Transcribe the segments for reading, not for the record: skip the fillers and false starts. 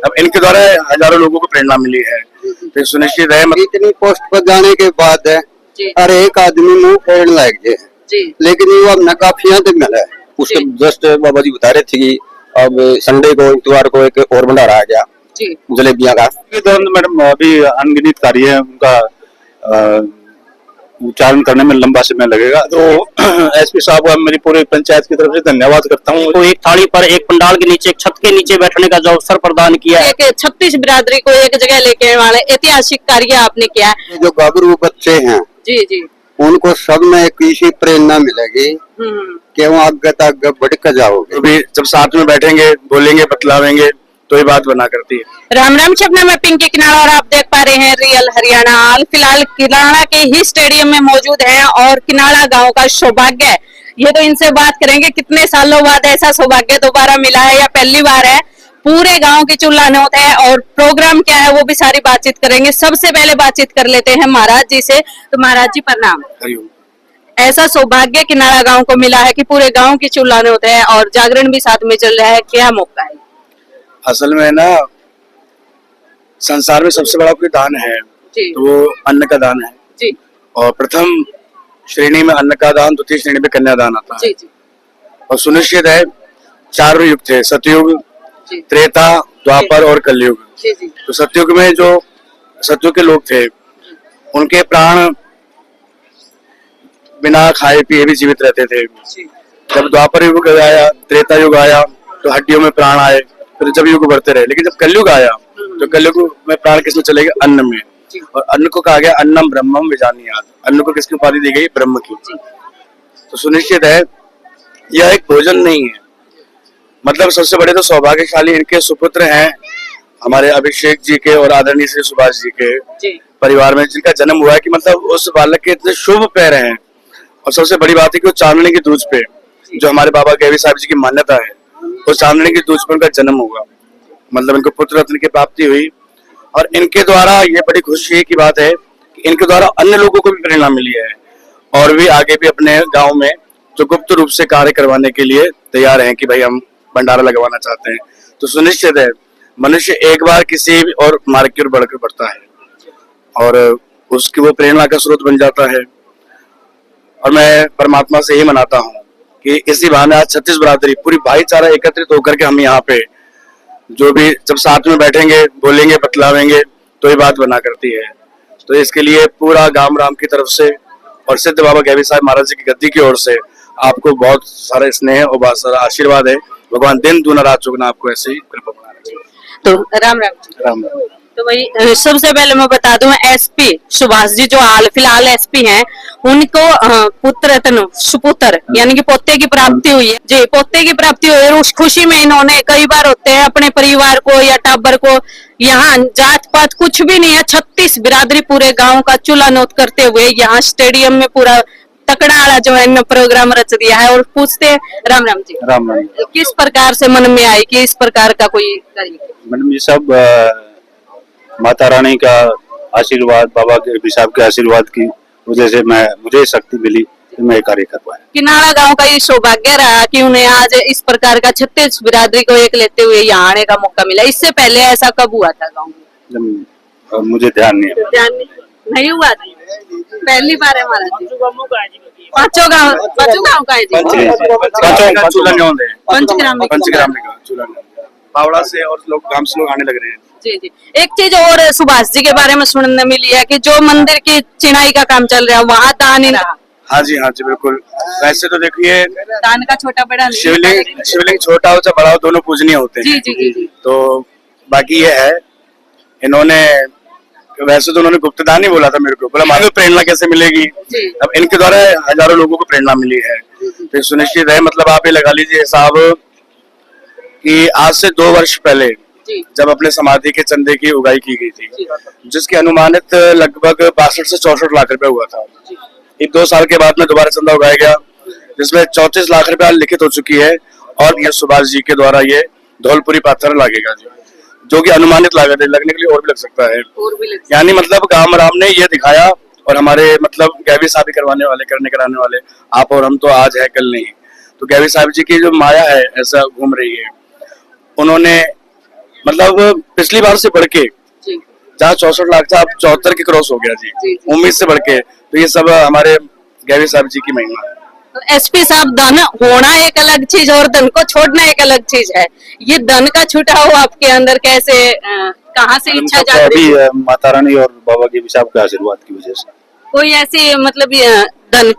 अब इनके द्वारा हजारों लोगों को प्रेरणा मिली है, तो सुनिश्चित है इतनी पोस्ट पर जाने के बाद हर एक आदमी मुंह फेरने लग गए, लेकिन वो अब नकाफियां तो मिला है। उसके जस्ट बाबा जी बता रहे थे कि अब संडे को इतवार को एक और भंडारा आ गया जलेबियां का। मैडम अभी अनगिनत कार्य है, उनका उच्चारण करने में लंबा समय लगेगा, तो एसपी साहब का मेरी पूरी पंचायत की तरफ से धन्यवाद करता हूँ। तो एक थाली पर एक पंडाल के नीचे, एक छत के नीचे बैठने का जो अवसर प्रदान किया है, एक 36 बिरादरी को एक जगह लेके आने वाले ऐतिहासिक कार्य आपने किया है। जो गाभरू बच्चे हैं जी उनको सब में एक इसी प्रेरणा मिलेगी कि वो आगे तक बढ़ कर जाओगे। भी जब साथ में बैठेंगे, बोलेंगे, बतलावेंगे तो ये बात बना करती है। राम राम शबना में पिंकी किनारा और आप देख पा रहे हैं रियल हरियाणा। हाल फिलहाल किनारा के ही स्टेडियम में मौजूद हैं और किनारा गांव का सौभाग्य है। ये तो इनसे बात करेंगे कितने सालों बाद ऐसा सौभाग्य दोबारा मिला है या पहली बार है। पूरे गांव की चूल्हा नौत है और प्रोग्राम क्या है वो भी सारी बातचीत करेंगे। सबसे पहले बातचीत कर लेते हैं महाराज जी से। तो महाराज जी प्रणाम। ऐसा सौभाग्य किनारा गांव को मिला है कि पूरे गांव की चूल्हा नौत है और जागरण भी साथ में चल रहा है, क्या मौका है? असल में ना संसार में सबसे बड़ा कोई दान है तो वो अन्न का दान है जी। और प्रथम श्रेणी में अन्न का दान, द्वितीय श्रेणी में कन्यादान आता है जी। और सुनिश्चित है 4 युग थे, सतयुग, त्रेता, द्वापर और कलयुग। तो सतयुग में जो सतयुग के लोग थे उनके प्राण बिना खाए पिए भी जीवित रहते थे। जब द्वापर युग आया, त्रेता युग आया तो हड्डियों में प्राण आए, फिर जब युग बढ़ते रहे। लेकिन जब कलयुग आया तो कलयुग में प्राण किसमें चले गए? अन्न में। और अन्न को कहा गया अन्नम ब्रह्मम विजानीयात। अन्न को किसकी उपाधि दी गई? ब्रह्म की। तो सुनिश्चित है यह एक भोजन नहीं है, मतलब सबसे बड़े तो सौभाग्यशाली इनके सुपुत्र हैं हमारे अभिषेक जी के और आदरणीय श्री सुभाष जी के परिवार में, जिनका जन्म हुआ है कि मतलब उस बालक के इतने शुभ पैर हैं। और सबसे बड़ी बात है कि वो चांदनी की दूज पे, जो हमारे बाबा गैवी साहब जी की मान्यता है, वो चांदनी की दूज पे उनका जन्म हुआ, मतलब इनको पुत्र रत्न की प्राप्ति हुई। और इनके द्वारा ये बड़ी खुशी की बात है कि इनके द्वारा अन्य लोगों को भी प्रेरणा मिली है और भी आगे भी अपने गांव में जो गुप्त रूप से कार्य करवाने के लिए तैयार हैं कि भाई हम भंडारा लगवाना चाहते हैं। तो सुनिश्चित है मनुष्य एक बार किसी और मार्ग की ओर बढ़कर बढ़ता है और उसकी वो प्रेरणा का स्रोत बन जाता है। और मैं परमात्मा से यही मनाता हूँ कि इसी बहाने आज 36 बिरादरी पूरी भाईचारा एकत्रित होकर के हम यहाँ पे जो भी जब साथ में बैठेंगे, बोलेंगे, बतलावेंगे तो ये बात बना करती है। तो इसके लिए पूरा गांव राम की तरफ से और सिद्ध बाबा गैवी साहब महाराज जी की गद्दी की ओर से आपको बहुत सारा स्नेह और बहुत सारा आशीर्वाद है। भगवान दिन दूना रात चौगुना आपको ऐसे ही कृपा बना रहे। तो राम राम। तो भाई सबसे पहले मैं बता दूं एसपी सुभाष जी जो हाल फिलहाल एसपी हैं, उनको पुत्र रत्न सुपुत्र यानी कि पोते की प्राप्ति हुई है जी। पोते की प्राप्ति हुई है, उस खुशी में इन्होंने कई बार होते हैं अपने परिवार को या टाबर को, यहाँ जात पात कुछ भी नहीं है, 36 बिरादरी पूरे गांव का चूल्हा नौत करते हुए यहाँ स्टेडियम में पूरा तकड़ा वाला जो है प्रोग्राम रच दिया है। और पूछते हैं राम राम जी, राम राम। किस प्रकार से मन में आई कि इस प्रकार का कोई मैडम ये सब माता रानी का आशीर्वाद, बाबा के साहब के आशीर्वाद की वजह से मुझे शक्ति मिली कि मैं कार्य कर पाया। किनारा गांव का ये सौभाग्य रहा कि उन्हें आज इस प्रकार का 36 बिरादरी को एक लेते हुए यहाँ आने का मौका मिला। इससे पहले ऐसा कब हुआ था गांव में? मुझे ध्यान नहीं है। ध्यान नहीं हुआ था, पहली बार है हमारा। पांचों गाँव का है पंचग्राम पावड़ा से और लोग गांव से लोग आने लग रहे हैं। जी। एक चीज और सुभाष जी के बारे में सुनने मिली है कि जो मंदिर की चिनाई का काम चल रहा है वहाँ दान ही रहा। हाँ जी बिल्कुल। वैसे तो देखिए दान का छोटा बड़ा शिवलिंग छोटा हो चाहे बड़ा हो दोनों पूजनीय होते हैं। जी। तो बाकी ये है इन्होंने वैसे तो उन्होंने गुप्तदान ही बोला था मेरे को, बोला हमारे प्रेरणा कैसे मिलेगी? अब इनके द्वारा हजारों लोगों को प्रेरणा मिली है। तो सुनिश्चित है मतलब आप ये लगा लीजिए हिसाब कि आज से 2 वर्ष पहले जब अपने समाधि के चंदे की उगाई की गई थी, जिसकी अनुमानित लगभग 62 से 64 लाख रुपए हुआ था। 2 साल के बाद में दोबारा चंदा उगाया गया जिसमें 34 लाख रुपए लिखित हो चुकी है। और ये सुभाष जी के द्वारा ये धौलपुरी पाथर लगेगा जो कि अनुमानित लागत है, लगने के लिए और भी लग सकता है। यानी मतलब गांव राम ने ये दिखाया और हमारे मतलब गैवी साहब करवाने वाले कराने वाले आप और हम तो आज है कल नहीं। तो गैवी साहब जी की जो माया है ऐसा घूम रही है, उन्होंने मतलब पिछली बार से बढ़ के जी जहाँ 64 लाख था, अब 74 के क्रॉस हो गया जी, जी, जी। उम्मीद से बढ़ के। तो ये सब हमारे गैवी साहब जी की महिमा है। तो एसपी साहब, धन होना एक अलग चीज और धन को छोड़ना एक अलग चीज है। ये धन का छुटाव आपके अंदर कैसे, कहाँ से इच्छा मतलब जागृत अभी हुई? माता रानी और बाबा के साहब के आशीर्वाद की वजह से। कोई ऐसी मतलब ये धन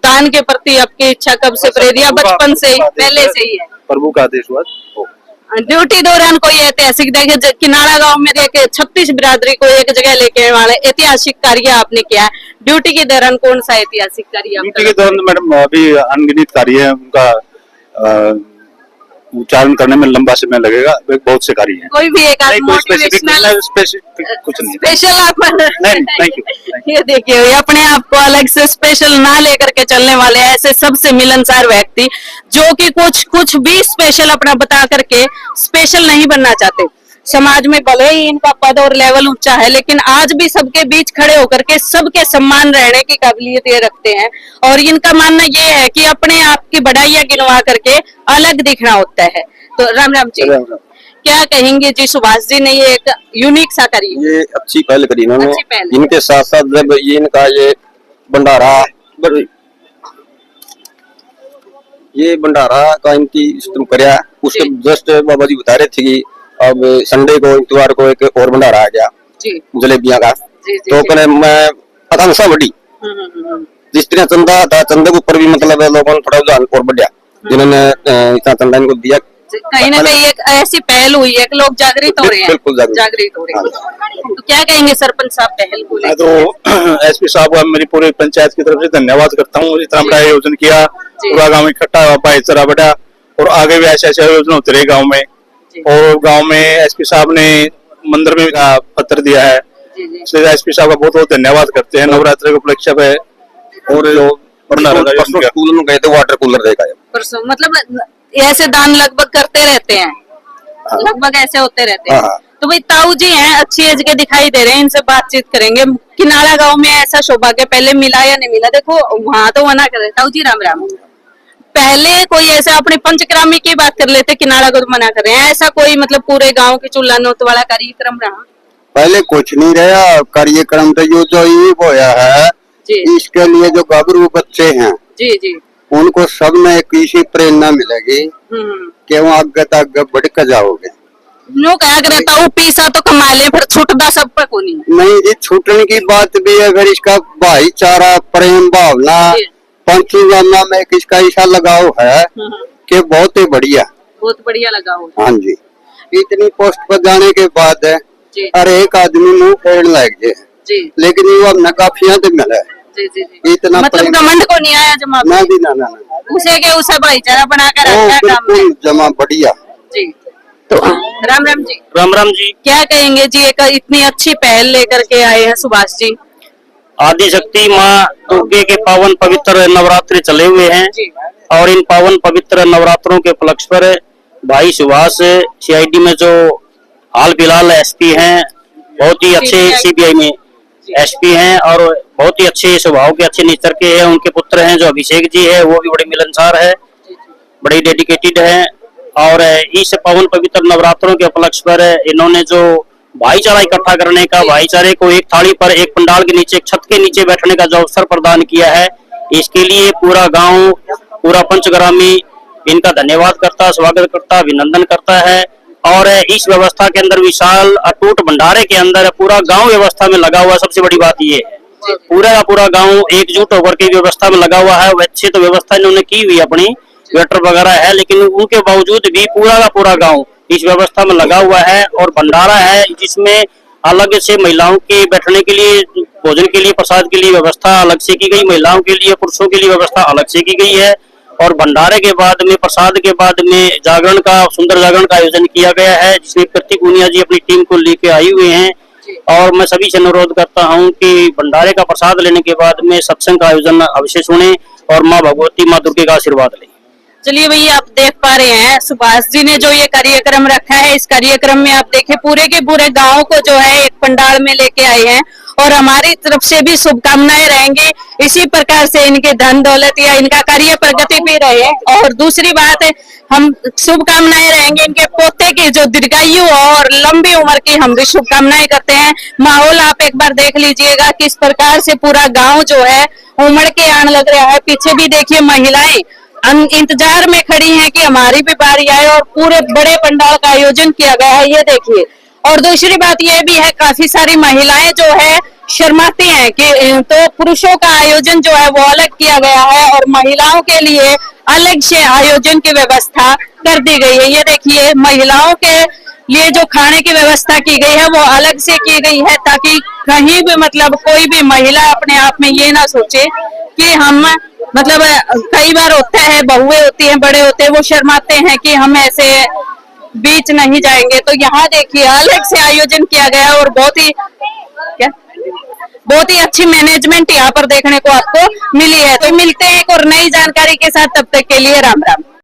दान के प्रति आपकी इच्छा कब से प्रेरित, या बचपन से ही, पहले से ही है? प्रभु का आदेश हुआ तो। ड्यूटी दौरान कोई ऐतिहासिक देखे, किनारा गांव में देखे 36 बिरादरी को एक जगह लेके वाले ऐतिहासिक कार्य आपने किया है। ड्यूटी के दौरान कौन सा ऐतिहासिक कार्य आपका ड्यूटी के दौरान मैडम अभी अनगिनत कार्य है, उनका उच्चारण करने में लंबा समय लगेगा, बहुत से कार्य हैं। कोई भी एक नहीं, कोई मोटिवेशनल स्पेसिफिक कुछ नहीं। स्पेशल आप नहीं, thank you। ये देखिए, ये अपने आप को अलग से स्पेशल ना लेकर के चलने वाले ऐसे सबसे मिलनसार व्यक्ति, जो कि कुछ भी स्पेशल अपना बता करके स्पेशल नहीं बनना चाहते। समाज में भले ही इनका पद और लेवल ऊंचा है, लेकिन आज भी सबके बीच खड़े होकर के सबके सम्मान रहने की काबिलियत ये रखते हैं। और इनका मानना ये है कि अपने आप की बढ़ाइयां गिनवा करके अलग दिखना होता है। तो राम राम जी, राम राम। क्या कहेंगे जी? सुभाष जी ने ये एक यूनिक सा करी है। ये अच्छी पहल करी इन्होंने। अच्छी पहल। इनके साथ साथ जब ये इनका ये भंडारा का इनकी सिस्टम करया, उसके जस्ट बाबा जी बता रहे थे कि अब संडे को इतवार को एक और भंडारा आ गया जी जलेबियां का। जी जी तो अपने मैं आकांक्षा बढ़ी, जिस तरह चंदा था चंदे के ऊपर भी मतलब लोगों ने थोड़ा रुझान और बढ़िया, जिन्होंने इतना चंदा इनको दिया। कहीं ना कहीं एक ऐसी पहल हुई है कि लोग जागृत हो रहे हैं। बिल्कुल जागृत हो रहे हैं। तो क्या कहेंगे सरपंच साहब पहल को मैं लेकर? तो एसपी साहब का मेरी पूरी पंचायत की तरफ से धन्यवाद करता हूँ। इतना बड़ा आयोजन किया, पूरा गांव इकट्ठा हुआ, भाईचारा बढ़ा, और आगे भी ऐसे ऐसे आयोजन होते रहे गांव में। और गांव में एसपी साहब ने मंदिर में पत्र दिया है, इसलिए एसपी साहब का बहुत बहुत धन्यवाद करते हैं। नवरात्रि के उपलक्ष्य पे और जो स्कूल में गए थे वाटर कूलर देखा है। परसों मतलब ऐसे दान लगभग करते रहते हैं, लगभग ऐसे होते रहते हैं। हाँ। तो भाई ताऊ जी हैं, अच्छी एज के दिखाई दे रहे हैं, इनसे बातचीत करेंगे। किनारा गांव में ऐसा सौभाग्य पहले मिला या नहीं मिला? देखो वहां तो मना कर रहे। ताऊ जी राम राम। पहले कोई ऐसा अपने पंचक्रामी की बात कर लेते, किनारा को तो मना कर रहे हैं, ऐसा कोई मतलब पूरे गांव की चूल्हा नोत वाला कार्यक्रम रहा? पहले कुछ नहीं रहा कार्यक्रम, तो जो ये होया है जी इसके लिए जो गाभरू बच्चे हैं जी जी। उनको सब में एक इसी प्रेरणा मिलेगी कि वो आगे तक बढ़ के जाओगे। नो क्या करे ताऊ, पीसा तो कमा ले, फिर छुटदा सब पर को नहीं जी, छूटने की बात भी है, फिर इसका भाईचारा, प्रेम भावना, पंचगामा में किसका ऐसा लगाव है कि बहुत ही बढ़िया, बहुत बढ़िया लगा हो हाँ जी। इतनी पोस्ट पर जाने के बाद है जी हर एक आदमी मुंह फेरने लग जाए, जी लेकिन ये अब नकाफियां तो मिले जी जी जी। इतना मतलब प्रेम- घमंड को नहीं आया जमा ना जी ना ना ना, उसे के उसे भाईचारा बना कर वो रखा है काम में। बिल्कुल जमा बढ़िया। जी तो राम राम जी, राम राम जी। क्या कहेंगे जी? एक इतनी अच्छी पहल लेकर के आए हैं सुभाष जी। आदि शक्ति माँ दुर्गे के पावन पवित्र नवरात्रि चले हुए हैं, जी और इन पावन पवित्र नवरात्रों के उपलक्ष्य पर भाई सुभाष सीआईडी में जो हाल फिलहाल एसपी हैं, बहुत ही अच्छे सीबीआई में एसपी हैं और बहुत ही अच्छे स्वभाव के, अच्छे नेचर के हैं। उनके पुत्र हैं जो अभिषेक जी है, वो भी बड़े मिलनसार है, बड़े डेडिकेटेड हैं। और इस पावन पवित्र नवरात्रों के उपलक्ष्य पर इन्होंने जो भाईचारा इकट्ठा करने का, भाईचारे को एक थाली पर, एक पंडाल के नीचे, एक छत के नीचे बैठने का जो अवसर प्रदान किया है, इसके लिए पूरा गांव, पूरा पंचग्रामी इनका धन्यवाद करता, स्वागत करता, अभिनंदन करता है। और इस व्यवस्था के अंदर विशाल अटूट भंडारे के अंदर पूरा गांव व्यवस्था में लगा हुआ। सबसे बड़ी बात ये है, पूरा का पूरा गांव एकजुट होकर के व्यवस्था में लगा हुआ है। अच्छी तो व्यवस्था इन्होंने की हुई अपनी, वेटर वगैरह है, लेकिन उनके बावजूद भी पूरा का पूरा गांव इस व्यवस्था में लगा हुआ है। और भंडारा है जिसमें अलग से महिलाओं के बैठने के लिए, भोजन के लिए, प्रसाद के लिए व्यवस्था अलग से की गई, महिलाओं के लिए, पुरुषों के लिए व्यवस्था अलग से की गई है। और भंडारे के बाद में, प्रसाद के बाद में जागरण का, सुंदर जागरण का आयोजन किया गया है, जिसमें प्रतीक गुनिया जी अपनी टीम को लेके आए हुए हैं। और मैं सभी से अनुरोध करता हूं कि भंडारे का प्रसाद लेने के बाद में सत्संग का आयोजन अवश्य सुने और माँ भगवती, माँ दुर्गे का आशीर्वाद लें। चलिए भैया, आप देख पा रहे हैं सुभाष जी ने जो ये कार्यक्रम रखा है, इस कार्यक्रम में आप देखें पूरे के पूरे गांव को जो है एक पंडाल में लेके आए हैं और हमारी तरफ से भी शुभकामनाएं रहेंगी। इसी प्रकार से इनके धन दौलत या इनका कार्य प्रगति भी रहे। और दूसरी बात है, हम शुभकामनाएं रहेंगे इनके पोते की जो दीर्घायु और लंबी उम्र की हम भी शुभकामनाएं करते हैं। माहौल आप एक बार देख लीजिएगा किस प्रकार से पूरा गांव जो है उमड़ के आने लग रहा है। पीछे भी देखिए महिलाएं इंतजार में खड़ी हैं कि हमारी भी बारी आए और पूरे बड़े पंडाल का आयोजन किया गया है, ये देखिए। और दूसरी बात ये भी है, काफी सारी महिलाएं जो है शर्माती हैं कि तो पुरुषों का आयोजन जो है वो अलग किया गया है और महिलाओं के लिए अलग से आयोजन की व्यवस्था कर दी गई है। ये देखिए महिलाओं के लिए जो खाने की व्यवस्था की गई है वो अलग से की गई है, ताकि कहीं भी मतलब कोई भी महिला अपने आप में ये ना सोचे कि हम मतलब कई बार होता है बहुएं होती हैं, बड़े होते हैं, वो शर्माते हैं कि हम ऐसे बीच नहीं जाएंगे। तो यहाँ देखिए अलग से आयोजन किया गया और बहुत ही अच्छी मैनेजमेंट यहाँ पर देखने को आपको मिली है। तो मिलते हैं एक और नई जानकारी के साथ, तब तक के लिए राम राम।